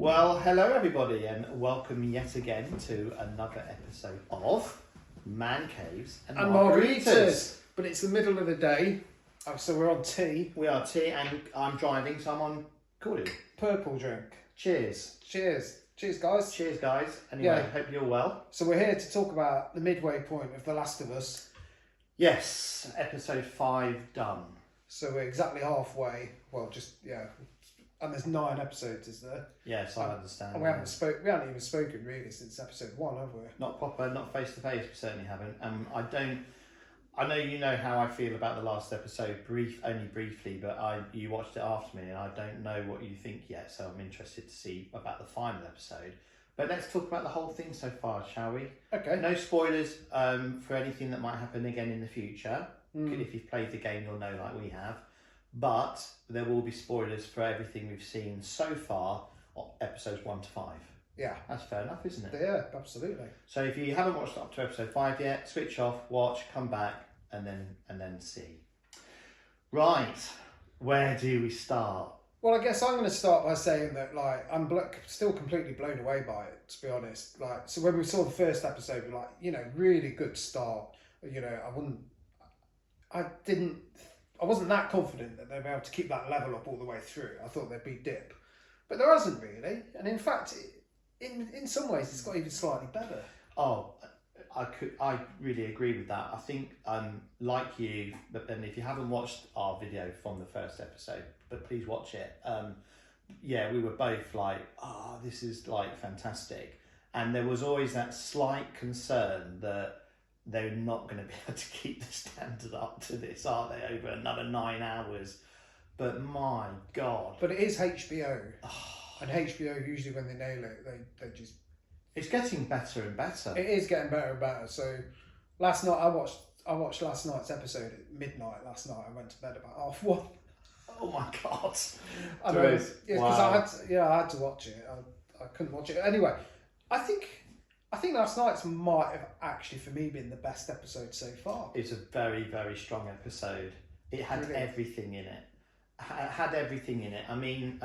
Well, hello everybody, and welcome yet again to another episode of Man Caves and Margaritas. But it's the middle of the day, so we're on tea. We are tea, and I'm driving, so I'm on cordial. Purple drink. Cheers. Cheers. Cheers, guys. Cheers, guys. Anyway, hope you're well. So we're here to talk about the midway point of The Last of Us. Yes, episode 5 done. So we're exactly halfway. Well, and there's 9 episodes, is there? Yes, I understand. And we haven't even spoken really since episode 1, have we? Not proper, not face to face. We certainly haven't. I know you know how I feel about the last episode, only briefly, but you watched it after me, and I don't know what you think yet. So I'm interested to see about the final episode. But let's talk about the whole thing so far, shall we? Okay. No spoilers for anything that might happen again in the future. If you've played the game, you'll know like we have. But there will be spoilers for everything we've seen so far on episodes 1 to 5. Yeah. That's fair enough, isn't it? Yeah, absolutely. So if you haven't watched up to episode 5 yet, switch off, watch, come back, and then see. Right, where do we start? Well, I guess I'm going to start by saying that, I'm still completely blown away by it, to be honest. So when we saw the first episode, we're like, really good start. I wasn't that confident that they'd be able to keep that level up all the way through. I thought there'd be dip, but there hasn't really. And in fact, in some ways, it's got even slightly better. Oh, I really agree with that. I think like you, but then if you haven't watched our video from the first episode, but please watch it. We were both like, this is like fantastic, and there was always that slight concern that they're not going to be able to keep the standard up to this, are they, over another 9 hours? But my God. But it is HBO, and HBO usually when they nail it, they just. It's getting better and better. It is getting better and better. So last night I watched last night's episode at midnight. Last night I went to bed about 1:30. Oh my God! I know. Because I had to watch it. I couldn't watch it anyway. I think last night's might have actually for me been the best episode so far. It's a very, very strong episode. It had everything in it. Had everything in it. I mean,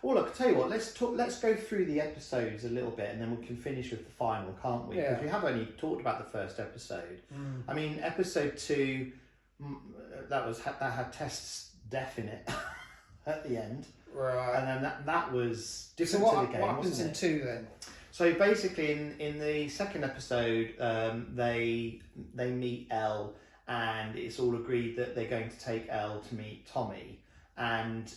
look, I tell you what. Let's go through the episodes a little bit, and then we can finish with the final, can't we? Because we have only talked about the first episode. I mean, episode 2, that had Test's death in it at the end, right? And then that was different to the game. What happens in 2 then? So basically, in the second episode, they meet Elle, and it's all agreed that they're going to take Elle to meet Tommy. And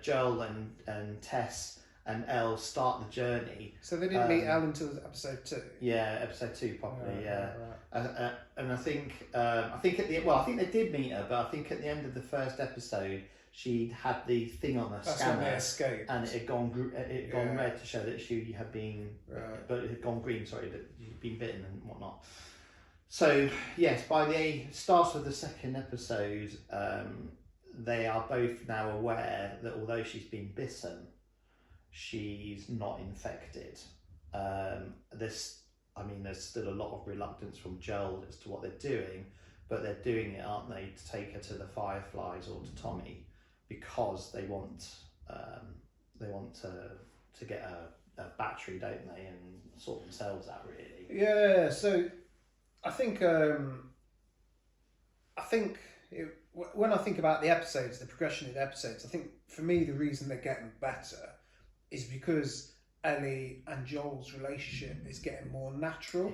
Joel and Tess and Elle start the journey. So they didn't meet Elle until episode 2. Yeah, episode 2 probably. Right. And I think I think they did meet her, but I think at the end of the first episode, she'd had the thing on her scanner. When they escaped. And it had gone red to show that she had been, but it had gone green. Sorry, that she'd been bitten and whatnot. So yes, by the start of the second episode, they are both now aware that although she's been bitten, she's not infected. There's still a lot of reluctance from Joel as to what they're doing, but they're doing it, aren't they, to take her to the Fireflies or to Tommy, because they want to get a battery, don't they, and sort themselves out really. Yeah. So I think when I think about the episodes, the progression of the episodes, I think for me the reason they're getting better is because Ellie and Joel's relationship is getting more natural.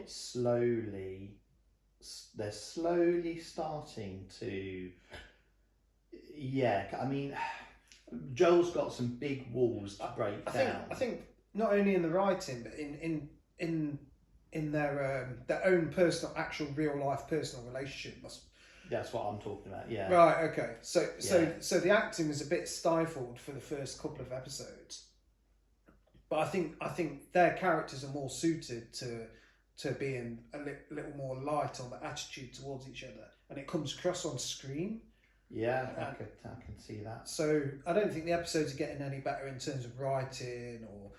They're slowly starting to. Yeah, I mean, Joel's got some big walls to break down. I think not only in the writing, but in their own personal, actual real life personal relationship. That's what I'm talking about. Yeah. Right. Okay. So the acting was a bit stifled for the first couple of episodes, but I think their characters are more suited to being a little more light on the attitude towards each other, and it comes across on screen. Yeah, I can see that. So I don't think the episodes are getting any better in terms of writing or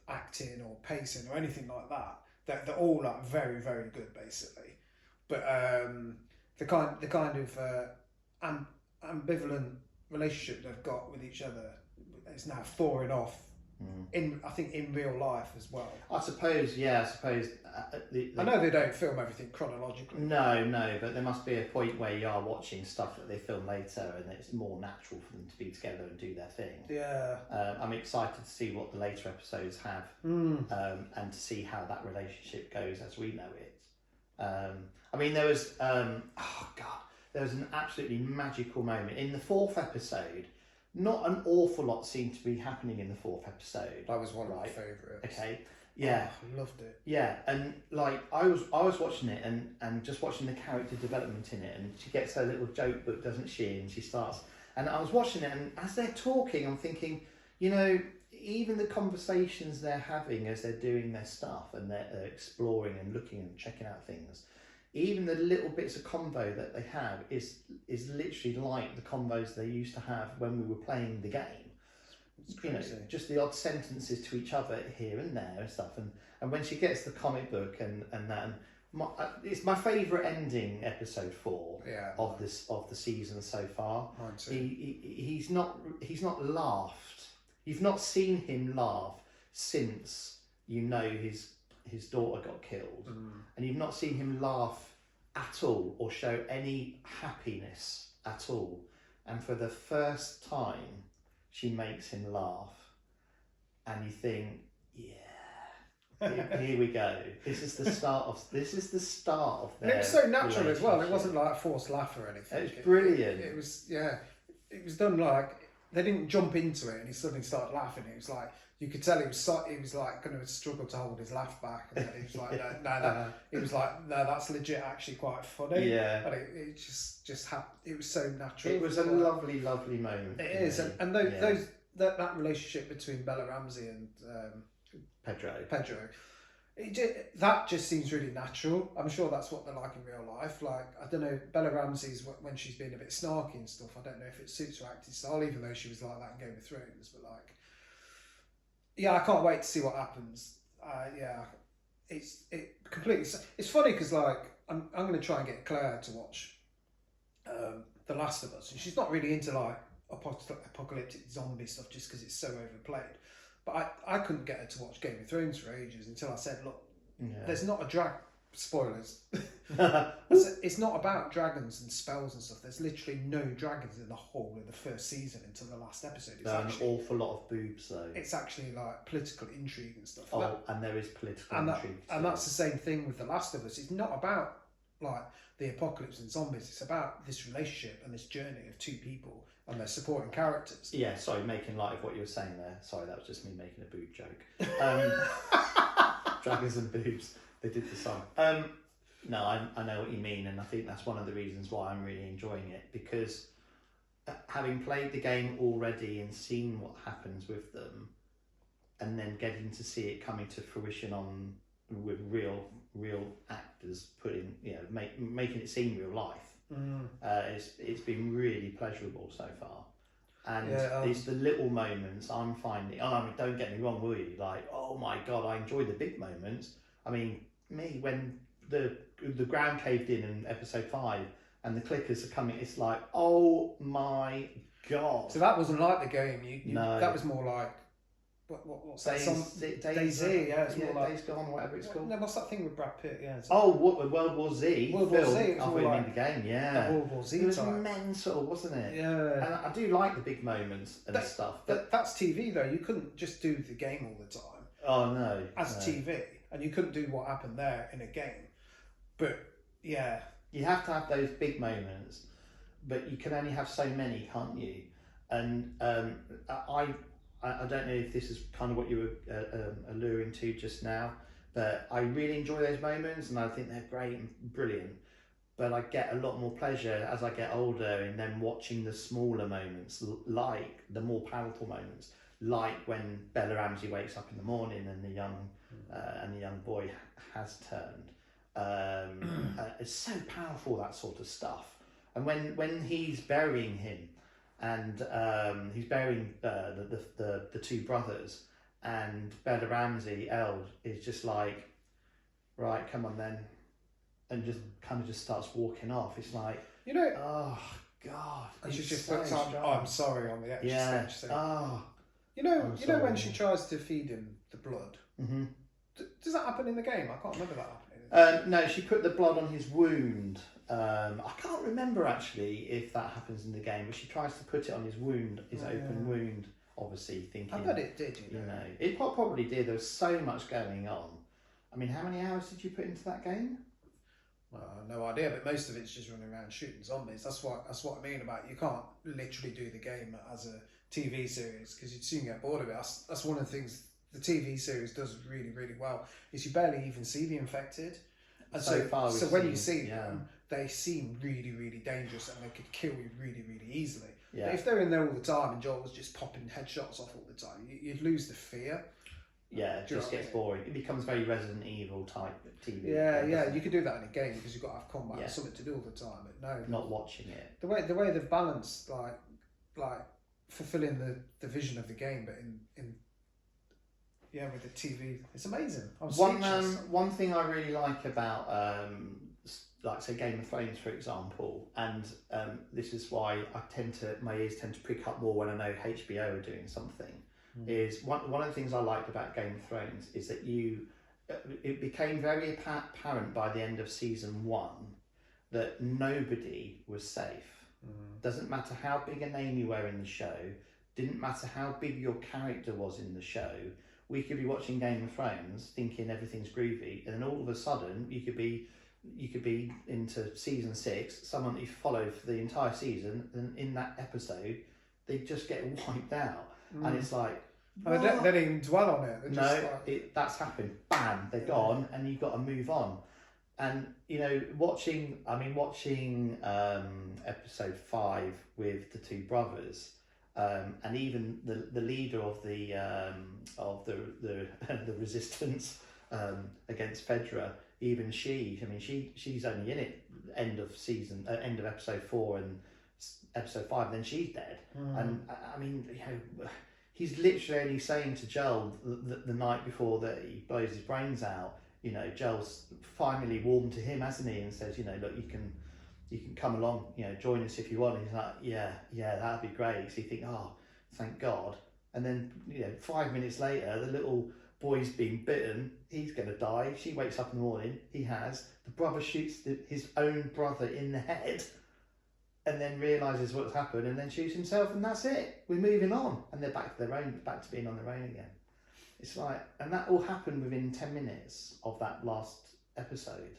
acting or pacing or anything like that. They're all like very, very good basically, but the kind of ambivalent relationship they've got with each other is now thawing off I think in real life as well. I suppose. I know they don't film everything chronologically. No, but there must be a point where you are watching stuff that they film later, and it's more natural for them to be together and do their thing. Yeah. I'm excited to see what the later episodes have, and to see how that relationship goes as we know it. I mean, there was there was an absolutely magical moment in the 4th episode. Not an awful lot seemed to be happening in the 4th episode. That was one of my favourites. Okay. Yeah. I loved it. Yeah, and like I was watching it and just watching the character development in it, and she gets her little joke book, doesn't she? And she starts, and I was watching it, and as they're talking, I'm thinking, you know, even the conversations they're having as they're doing their stuff and they're exploring and looking and checking out things, even the little bits of convo that they have is literally like the convos they used to have when we were playing the game. You know, just the odd sentences to each other here and there and stuff. And when she gets the comic book and that, it's my favourite ending, episode 4 of the season so far. Mine too. He's not laughed. You've not seen him laugh since you know his daughter got killed, and you've not seen him laugh at all or show any happiness at all. And for the first time, she makes him laugh, and you think, here we go. This is the start of their. And it was so natural as well. It wasn't like a forced laugh or anything. It was brilliant. It was It was done like they didn't jump into it and he suddenly started laughing. It was like you could tell he was like going to struggle to hold his laugh back, and then he was like, no. He was like, no, that's legit, actually quite funny. Yeah. And it just happened. It was so natural. It was a lovely, lovely moment. It is, and that relationship between Bella Ramsey and Pedro. That just seems really natural. I'm sure that's what they're like in real life. Like, I don't know, Bella Ramsey's when she's being a bit snarky and stuff, I don't know if it suits her acting style, even though she was like that in Game of Thrones. But like, yeah, I can't wait to see what happens. It's funny because like I'm going to try and get Claire to watch The Last of Us, and she's not really into like apocalyptic zombie stuff just because it's so overplayed. But I couldn't get her to watch Game of Thrones for ages until I said, look, there's not a spoilers. It's not about dragons and spells and stuff. There's literally no dragons in the whole of the first season until the last episode. It's an awful lot of boobs though. It's actually like political intrigue and stuff. And there is political intrigue. And that's the same thing with The Last of Us. It's not about like the apocalypse and zombies. It's about this relationship and this journey of two people and their supporting characters. Yeah, sorry, making light of what you were saying there. Sorry, that was just me making a boob joke. Dragons and boobs. They did the song. No, I know what you mean, and I think that's one of the reasons why I'm really enjoying it, because having played the game already and seen what happens with them, and then getting to see it coming to fruition with real actors putting, making it seem real life. It's been really pleasurable so far. And it's the little moments I'm finding. Don't get me wrong, will you? Like, oh my God, I enjoy the big moments. I mean, when the ground caved in episode 5 and the clickers are coming, it's like, oh my God. So that wasn't like the game. No. That was more like what's that song? DayZ, yeah, it's more like Days Gone, or whatever it's called. No, what's that thing with Brad Pitt? Yeah. World War Z. World War Z. It was I thought you meant the game. Yeah. World War Z. It was mental, wasn't it? Yeah. And I do like the big moments and stuff. But that's TV though. You couldn't just do the game all the time. Oh no. As TV, and you couldn't do what happened there in a game. But yeah, you have to have those big moments, but you can only have so many, can't you? And I don't know if this is kind of what you were alluring to just now, but I really enjoy those moments and I think they're great and brilliant. But I get a lot more pleasure as I get older in them watching the smaller moments, like the more powerful moments, like when Bella Ramsey wakes up in the morning and the young boy has turned. It's so powerful, that sort of stuff. And when he's burying him, and he's burying the two brothers, and Bella Ramsey, Elle, is just like, right, come on then, and just kind of just starts walking off. It's like, oh God, and she just puts on, I'm sorry, on the extra stage. You know when she tries to feed him the blood. Mm-hmm. Does that happen in the game? I can't remember that happening. No, she put the blood on his wound. I can't remember actually if that happens in the game, but she tries to put it on his wound, his open wound. Obviously, thinking. I bet it did. You know, it probably did. There was so much going on. I mean, how many hours did you put into that game? Well, no idea, but most of it's just running around shooting zombies. That's what I mean about you can't literally do the game as a TV series because you'd soon get bored of it. That's one of the things the TV series does really, really well is you barely even see the infected. And so when you see them, they seem really, really dangerous and they could kill you really, really easily. Yeah. But if they're in there all the time and Joel was just popping headshots off all the time, you'd lose the fear. Yeah, it just gets boring. It becomes very Resident Evil type TV. Yeah, you could do that in a game because you've got to have combat and something to do all the time. But no, not watching it. The way they've balanced like fulfilling the vision of the game, but in with the TV, it's amazing. One thing I really like about like say Game of Thrones, for example, and this is why my ears tend to prick up more when I know HBO are doing something. Is one of the things I liked about Game of Thrones is that it became very apparent by the end of season 1 that nobody was safe. Doesn't matter how big a name you were in the show, didn't matter how big your character was in the show. We could be watching Game of Thrones thinking everything's groovy, and then all of a sudden you could be into season 6, someone that you followed for the entire season, and in that episode they just get wiped out. And it's like, they don't even dwell on it. That's happened. Bam, they're gone, and you've got to move on. And watching episode 5 with the two brothers, and even the leader of the the resistance against Fedra, even she's only in it end of episode 4 and episode 5, and then she's dead. And I mean, he's literally only saying to Joel the night before that he blows his brains out, Joel's finally warmed to him, hasn't he, and says, look, you can come along, join us if you want. And he's like, yeah, that'd be great. So you think, oh, thank God. And then 5 minutes later, the little boy's been bitten, he's going to die. She wakes up in the morning, the brother shoots his own brother in the head, and then realises what's happened, and then shoots himself, and that's it. We're moving on, and they're back to being on their own again. It's like, and that all happened within 10 minutes of that last episode.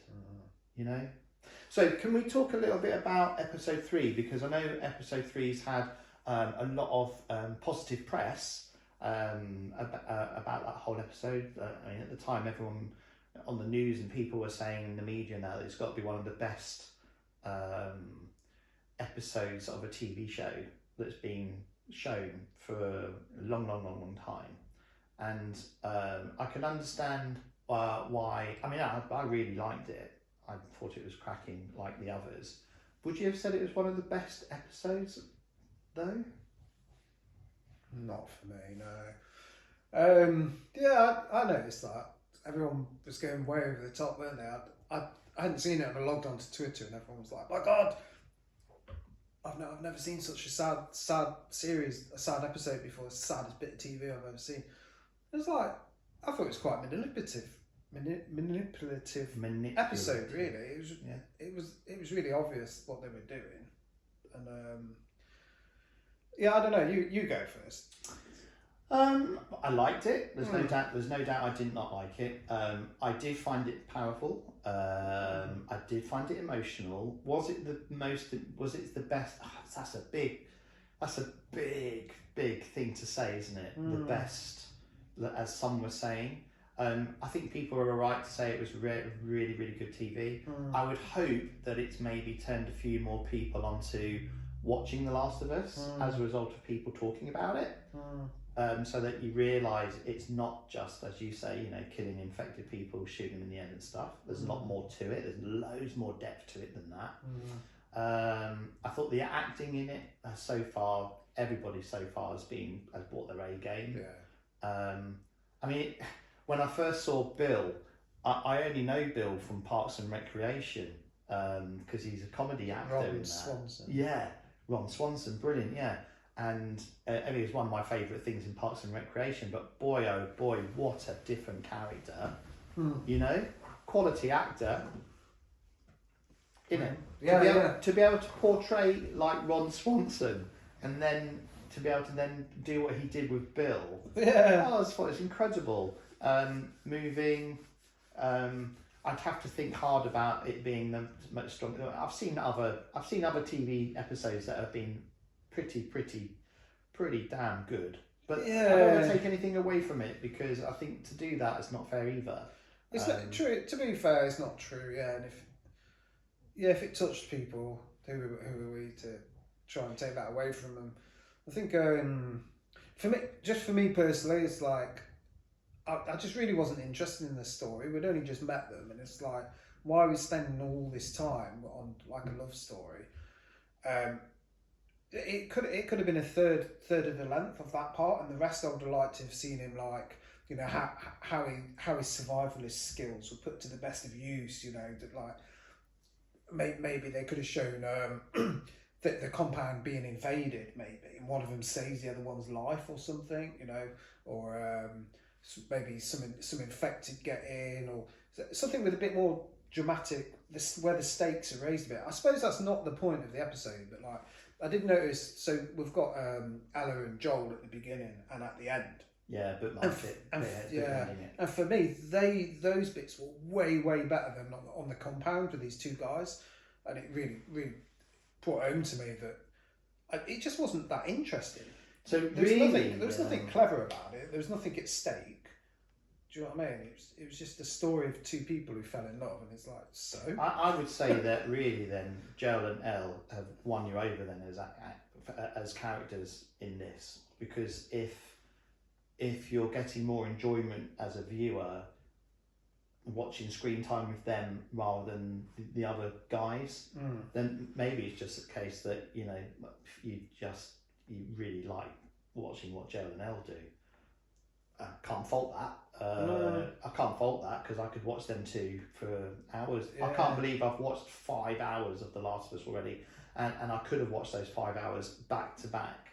So can we talk a little bit about episode 3, because I know episode 3's had a lot of positive press about that whole episode. I mean, at the time, everyone on the news and people were saying in the media now that it's got to be one of the best episodes of a TV show that's been shown for a long time, and I can understand why. I mean, I really liked it. I thought it was cracking, like the others. Would you have said it was one of the best episodes, though? Not for me, no. I noticed that everyone was going way over the top, weren't they? I hadn't seen it, and I logged onto Twitter, and everyone was like, "My God, I've never seen such a sad series, a sad episode before. It's the saddest bit of TV I've ever seen." It was like, I thought it was quite manipulative episode. Really, it was really obvious what they were doing, and I don't know. You go first. I liked it. There's no doubt I did not like it. I did find it powerful. I did find it emotional. Was it the best? Oh, that's a big thing to say, isn't it? The best, as some were saying. I think people are right to say it was really good TV. I would hope that it's maybe turned a few more people onto watching The Last of Us as a result of people talking about it. So that you realise it's not just, as you say, killing infected people, shooting them in the end and stuff. There's a lot more to it. There's loads more depth to it than that. I thought the acting in it so far, everybody so far has brought their A game. Yeah. I mean, when I first saw Bill, I only know Bill from Parks and Recreation because he's a comedy actor. Ron Swanson. Yeah, Ron Swanson, brilliant. Yeah. and it was one of my favourite things in Parks and Recreation. But boy, oh boy, what a different character! You know, quality actor. You know, to be able to portray like Ron Swanson, and then to be able to then do what he did with Bill. Yeah. Oh, it's incredible. Moving. I'd have to think hard about it being the much stronger. I've seen other TV episodes that have been pretty damn good. But I don't want to take anything away from it, because I think to do that is not fair either. It's not true. To be fair, it's not true. Yeah, and if it touched people, who are we to try and take that away from them? I think for me personally, it's like I just really wasn't interested in the story. We'd only just met them, and it's like, why are we spending all this time on like a love story? It could have been a third of the length of that part, and the rest I would have liked to have seen him, like, you know, how his survivalist skills were put to the best of use. You know, that like maybe they could have shown that the compound being invaded, maybe, and one of them saves the other one's life or something, you know, or maybe some infected get in, or something with a bit more dramatic, where the stakes are raised a bit. I suppose that's not the point of the episode, but like I did notice. So we've got Ella and Joel at the beginning and at the end. Yeah, but and for me, those bits were way better than on the compound with these two guys, and it really brought home to me that it just wasn't that interesting. So there was nothing clever about it. There was nothing at stake. Do you know what I mean? It was just a story of two people who fell in love, and it's like, so. I would say that really then Joel and Elle have won you over then as characters in this, because if you're getting more enjoyment as a viewer watching screen time with them rather than the other guys, then maybe it's just a case that, you know, you really like watching what Joel and Elle do. I can't fault that. I can't fault that, because I could watch them two for hours. Yeah. I can't believe I've watched 5 hours of The Last of Us already, and I could have watched those 5 hours back to back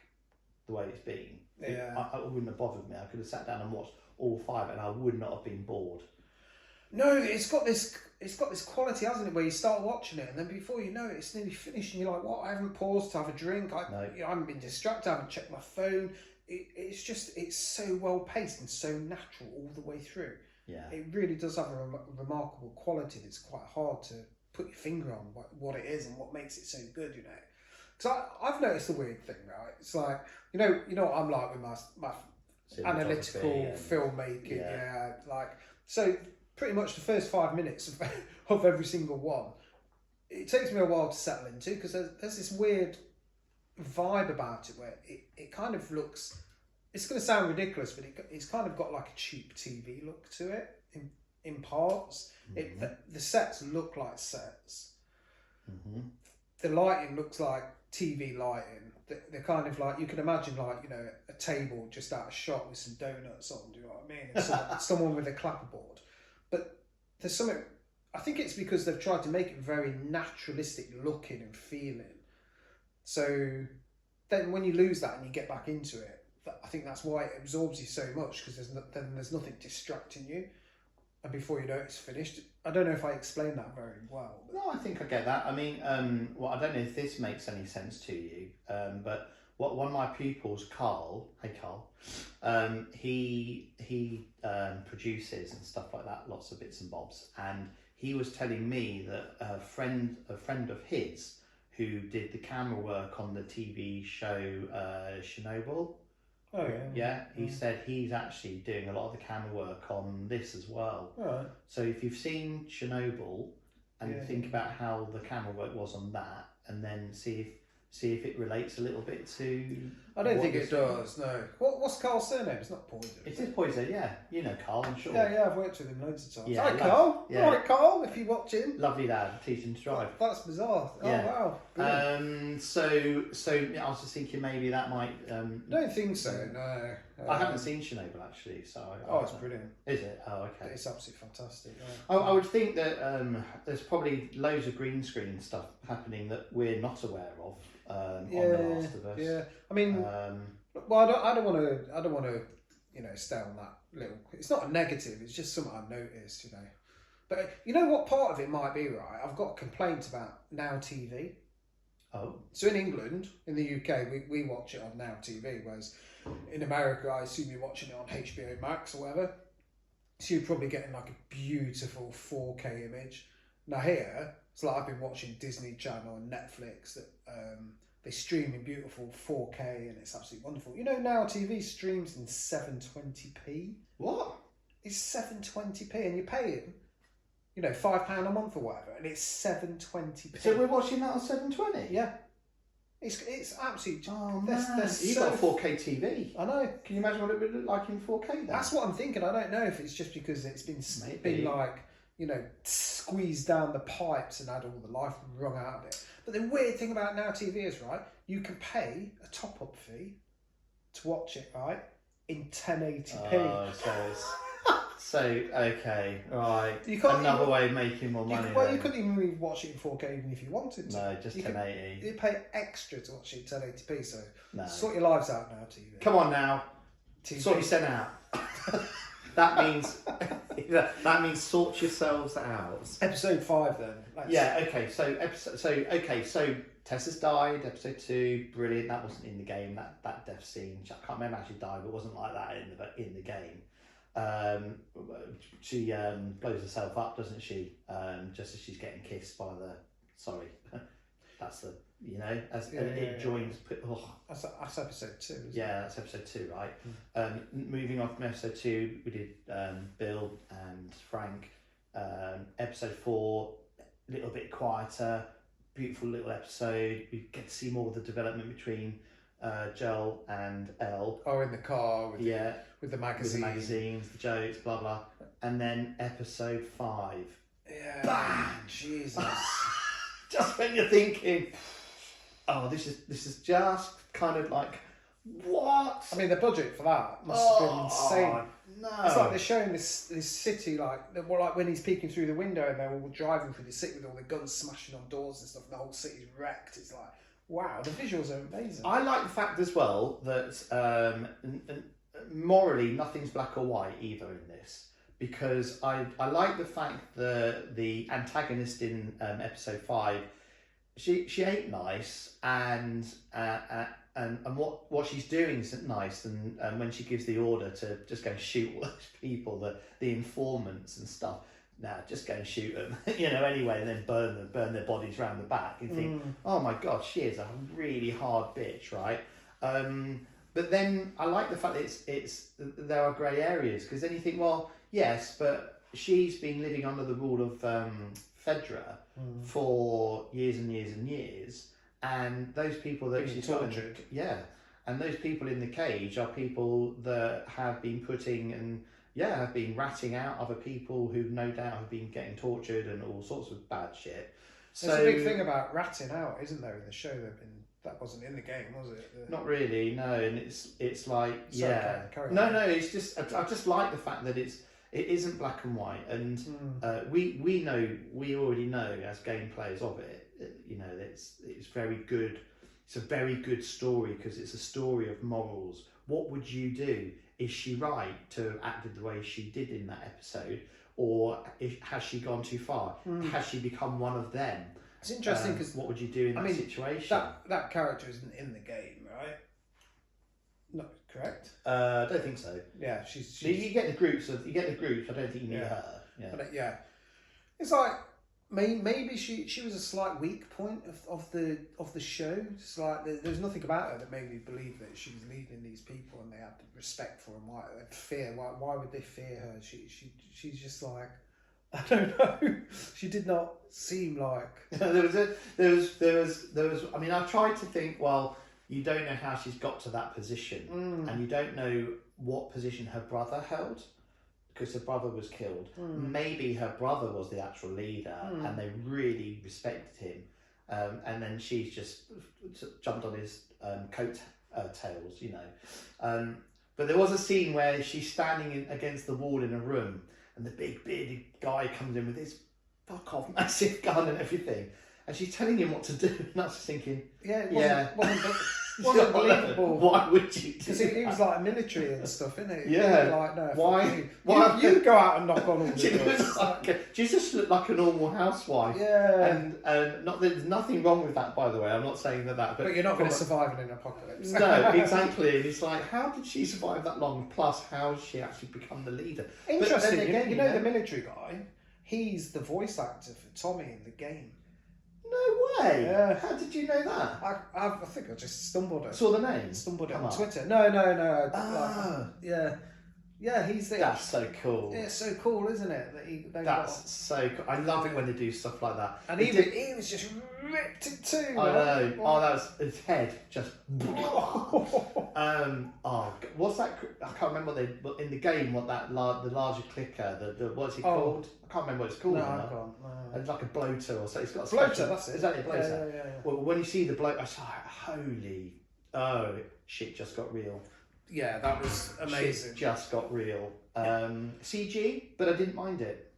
the way it's been. Yeah. It wouldn't have bothered me. I could have sat down and watched all 5, and I would not have been bored. No, it's got this quality, hasn't it, where you start watching it, and then before you know it, it's nearly finished, and you're like, what? I haven't paused to have a drink. I haven't been distracted. I haven't checked my phone. It's so well paced and so natural all the way through. Yeah, it really does have a remarkable quality that's quite hard to put your finger on what it is and what makes it so good. You know, because I've noticed a weird thing, right? It's like, you know what I'm like with my analytical filmmaking. Yeah, like, so pretty much the first 5 minutes of every single one, it takes me a while to settle into, because there's this weird vibe about it where it kind of looks, it's going to sound ridiculous, but it's kind of got like a cheap TV look to it in parts. The sets look like sets. The lighting looks like TV lighting. They're kind of like, you can imagine, like, you know, a table just out of shot with some donuts on, do you know what I mean? And someone with a clapperboard. But there's something, I think it's because they've tried to make it very naturalistic looking and feeling. So then when you lose that and you get back into it, I think that's why it absorbs you so much, because there's nothing distracting you. And before you know it's finished. I don't know if I explained that very well. But... No, I think I get that. I mean, well, I don't know if this makes any sense to you, but one of my pupils, Carl, hey Carl, he produces and stuff like that, lots of bits and bobs, and he was telling me that a friend of his who did the camera work on the TV show Chernobyl. Oh yeah. Yeah, he said he's actually doing a lot of the camera work on this as well. Right. So if you've seen Chernobyl and think about how the camera work was on that, and then see if it relates a little bit to. I don't think it does. No. What's Carl's surname? It's not Poison. It is Poison. Yeah, you know Carl, I'm sure. Yeah, I've worked with him loads of times. Yeah, Hi, Carl. Yeah. All right, Carl, if you're watching. Lovely lad, teach him to drive. That's bizarre. Yeah. Oh wow. Brilliant. So I was just thinking maybe that might. I don't think so. No. I haven't seen Chernobyl actually, so it's brilliant. Is it? Oh, okay. It's absolutely fantastic. Yeah. I would think that there's probably loads of green screen stuff happening that we're not aware of on The Last of Us. Yeah, I mean, well, I don't want to, stay on that little. It's not a negative. It's just something I've noticed, But you know what part of it might be, right? I've got complaints about Now TV. Oh. So in England, in the UK, we watch it on Now TV, whereas in America, I assume you're watching it on HBO Max or whatever. So you're probably getting like a beautiful 4K image. Now here, it's like I've been watching Disney Channel and Netflix that they stream in beautiful 4K and it's absolutely wonderful. Now TV streams in 720p. What? It's 720p and you're paying, £5 a month or whatever, and it's 720p. So we're watching that on 720? Yeah. It's absolutely. Oh man, you've got a 4K TV. I know. Can you imagine what it would look like in 4K then? That's what I'm thinking. I don't know if it's just because it's been like, squeezed down the pipes and had all the life wrung out of it. But the weird thing about Now TV is, right, you can pay a top-up fee to watch it, right, in 1080p. Oh, so okay, right. Another way of making more money. You couldn't even really watch it in 4K even if you wanted to. No, just 1080. You pay extra to watch it in 1080p, so no. Sort your lives out now, TV. Come on now. TV. Sort yourself out. that means sort yourselves out. Episode 5 then. Yeah, okay. So Tessa's died, episode 2, brilliant. That wasn't in the game, that death scene. I can't remember how she died, but it wasn't like that in the game. She blows herself up, doesn't she? Just as she's getting kissed by the. Sorry, that's the joins. Oh. That's episode 2. Isn't That's episode 2, right? Moving on from episode 2, we did Bill and Frank. Episode 4, a little bit quieter, beautiful little episode. We get to see more of the development between Joel and Elle. Oh, in the car with the magazines. With the magazines, the jokes, blah blah. And then episode 5. Yeah. Bam! Jesus. Just when you're thinking, oh, this is just kind of like, what? I mean, the budget for that must have been insane. No. It's like they're showing this city, like when he's peeking through the window and they're all driving through the city with all the guns smashing on doors and stuff, and the whole city's wrecked. It's like, wow, the visuals are amazing. I like the fact as well that morally nothing's black or white either in this, because I like the fact that the antagonist in episode 5, she ain't nice, and what she's doing isn't nice, and when she gives the order to just go and shoot all those people, the informants and stuff. Now just go and shoot them, anyway, and then burn their bodies around the back. And think, oh my God, she is a really hard bitch, right? But then I like the fact that there are grey areas, because then you think, well, yes, but she's been living under the rule of Fedra for years and years and years, and those people that she's tortured, and those people in the cage are people that have been have been ratting out other people who no doubt have been getting tortured and all sorts of bad shit. There's a big thing about ratting out, isn't there, in the show? That wasn't in the game, was it? Not really, no. And it's like, Sorry, no. It's just I just like the fact that it isn't black and white, and we already know as game players of it. It's very good. It's a very good story because it's a story of morals. What would you do? Is she right to have acted the way she did in that episode, or has she gone too far? Has she become one of them? It's interesting because what would you do in that situation? That character isn't in the game, right? No, correct. I don't think so. Yeah, she's you get the groups. I don't think you need her. Yeah, but it's like maybe she was a slight weak point of the show. It's like there's nothing about her that made me believe that she was leading these people and they had respect for her. Why would they fear her? She's just like, I don't know. She did not seem like there was. I mean, I tried to think. Well, you don't know how she's got to that position, and you don't know what position her brother held, because her brother was killed. Maybe her brother was the actual leader, and they really respected him. And then she's just jumped on his coat tails, But there was a scene where she's standing against the wall in a room, and the big bearded guy comes in with his fuck off massive gun and everything, and she's telling him what to do. And I was thinking, wasn't believable. Why would you do Because he was like military and stuff, isn't he? Yeah. Like, no, Why? You go out and knock on all the She doors. she just looked like a normal housewife. Yeah. And not there's nothing wrong with that, by the way. I'm not saying that. But you're not going to survive in an apocalypse. No, exactly. And it's like, how did she survive that long? Plus, how has she actually become the leader? Interesting. But then again, you know the military guy? He's the voice actor for Tommy in the game. No way. Yeah. How did you know that? I think I just stumbled it. Saw the name. Stumbled it Come on on. Twitter. No. Ah. Yeah, he's the. That's so cool. Yeah, it's so cool, isn't it? That's so cool. I love it when they do stuff like that. And he was just ripped in two. I know. Oh, that was his head just. What's that? I can't remember what they in the game. What that the larger clicker? The what's it called? I can't remember what it's called. No, I can't. No. It's like a bloater or so. It's got a bloater. special, That's it. Is that a bloater? Yeah. Well, when you see the bloater, I was like, holy, shit just got real. Yeah, that was amazing. Shit just got real. CG, but I didn't mind it.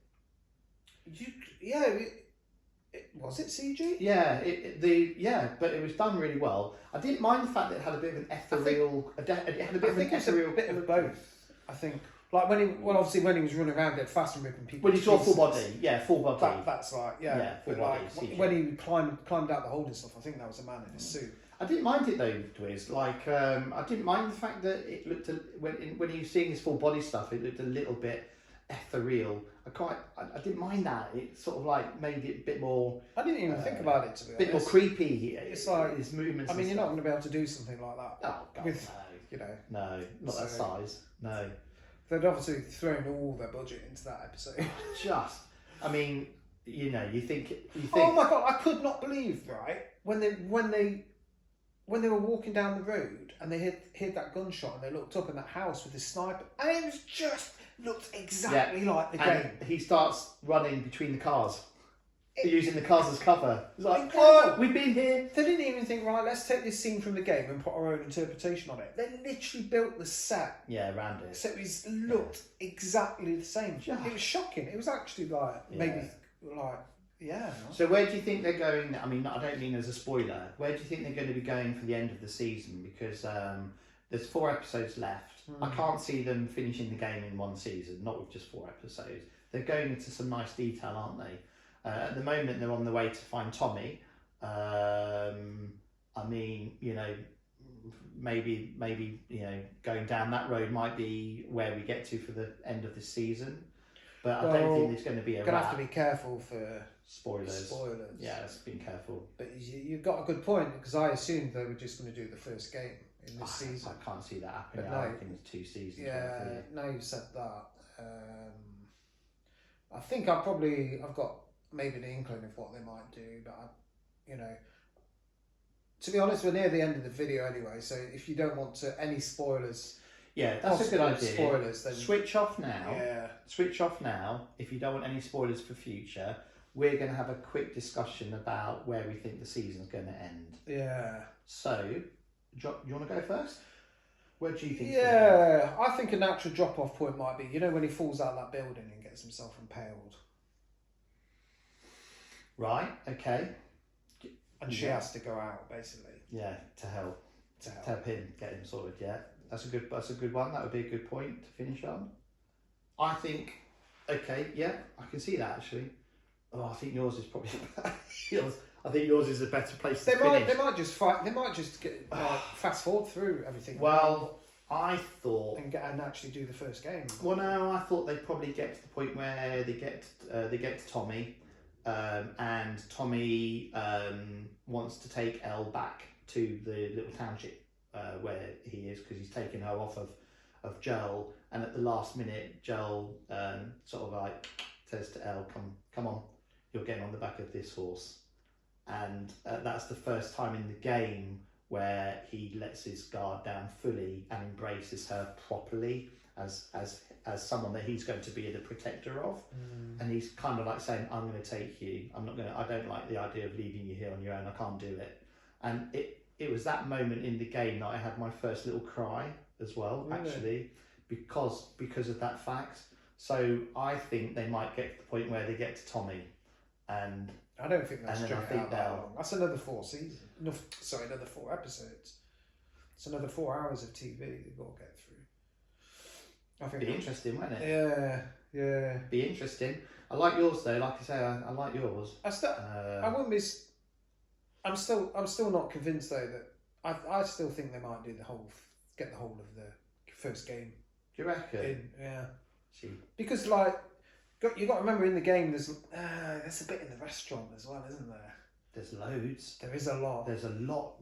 Was it CG? Yeah, but it was done really well. I didn't mind the fact that it had a bit of an ethereal. It had a bit of an ethereal. A bit of both. I think, like when he was running around dead fast and ripping people. When he saw full body, full body. That's right. Full body. CG. When he climbed out the hole and stuff, I think that was a man in a suit. I didn't mind it though, Dwiz. Like, I didn't mind the fact that it looked when he was seeing his full body stuff, it looked a little bit ethereal. I didn't mind that. It sort of like made it a bit more. I didn't even think about it, to be honest. A bit more creepy. It's like his movements. I mean, you're not going to be able to do something like that. Oh God, with, no. No, not that size. No. They'd obviously thrown all their budget into that episode. I mean, you think. Oh my God! I could not believe, right, when they were walking down the road and they heard that gunshot and they looked up in that house with the sniper and it was just looked exactly like the game. He starts running between the cars, using the cars as cover. It's like, Incredible. We've been here. They didn't even think, right, let's take this scene from the game and put our own interpretation on it. They literally built the set. Yeah, around it. So it looked exactly the same. It was shocking. It was actually So where do you think they're going? I mean, I don't mean as a spoiler. Where do you think they're going to be going for the end of the season? Because there's 4 episodes left. I can't see them finishing the game in one season, not with just 4 episodes. They're going into some nice detail, aren't they? At the moment, they're on the way to find Tommy. I mean, maybe going down that road might be where we get to for the end of this season. But I don't think there's going to be You're going to have to be careful for spoilers. Yeah, let's be careful. But you've got a good point, because I assumed they were just going to do the first game in this season. I can't see that happening. But no, I think it's 2 seasons. Yeah, now you've said that. I think I've got maybe an inkling of what they might do, but to be honest, we're near the end of the video anyway, so if you don't want any spoilers... Yeah, that's a good idea. Spoilers, then switch off now. Yeah. Switch off now. If you don't want any spoilers for future, we're going to have a quick discussion about where we think the season's going to end. Yeah. So, do you want to go first? Where do you think? Yeah, I think a natural drop-off point might be, when he falls out of that building and gets himself impaled. Right. Okay. And she has to go out, basically. Yeah, to help him get him sorted. Yeah. That's a good one. That would be a good point to finish on. I think, okay, yeah, I can see that actually. Oh, I think yours is probably I think yours is a better place to finish. They might just fight. They might just get fast forward through everything. Well, I thought and actually do the first game. Well, no, I thought they'd probably get to the point where they get to Tommy, and Tommy wants to take Elle back to the little township. Where he is, because he's taken her off of Joel, and at the last minute Joel sort of like says to Elle, come on, you're getting on the back of this horse, and that's the first time in the game where he lets his guard down fully and embraces her properly as someone that he's going to be the protector of. And he's kind of like saying, I'm going to take you, I don't like the idea of leaving you here on your own, I can't do it. And it was that moment in the game that I had my first little cry as well, Really? actually, because of that fact. So I think they might get to the point where they get to Tommy, and I don't think that's and then I stretching think out that they'll- long. That's another 4 seasons. No, sorry, another 4 episodes. It's another 4 hours of TV they've got to get through. I think be interesting, won't it? Yeah. Be interesting. I like yours though. Like I say, I like yours. I wouldn't be. I'm still not convinced though that I still think they might do get the whole of the first game. Do you reckon? Yeah. See. Because like, you got to remember in the game there's a bit in the restaurant as well, isn't there? There's loads. There is a lot. There's a lot.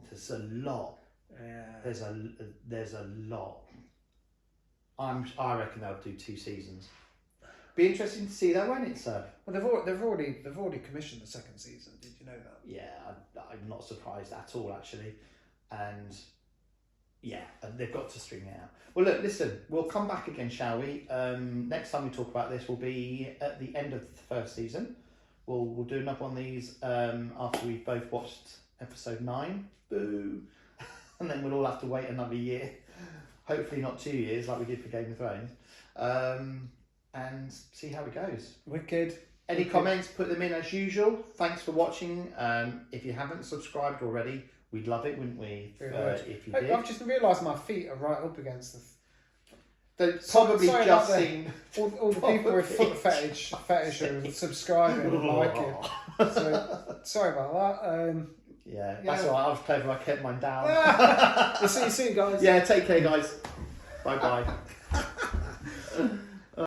Yeah. There's a lot. I reckon they'll do 2 seasons. Be interesting to see that, won't it, sir? Well, they've already commissioned the 2nd season. Did you know that? Yeah, I'm not surprised at all, actually. And yeah, they've got to string it out. Well, look, listen, we'll come back again, shall we? Next time we talk about this will be at the end of the 1st season. We'll do another one of these after we've both watched episode 9. Boo! And then we'll all have to wait another year. Hopefully not 2 years like we did for Game of Thrones. And see how it goes. Wicked. Any comments, put them in as usual. Thanks for watching. If you haven't subscribed already, we'd love it, wouldn't we? If you did. I've just realised my feet are right up against the... They've probably Sorry just about seen... all the people with foot fetish are subscribing and liking. So, sorry about that. Yeah, that's all right. I was clever. I kept mine down. We'll see you soon, guys. Yeah, take care, guys. Bye-bye.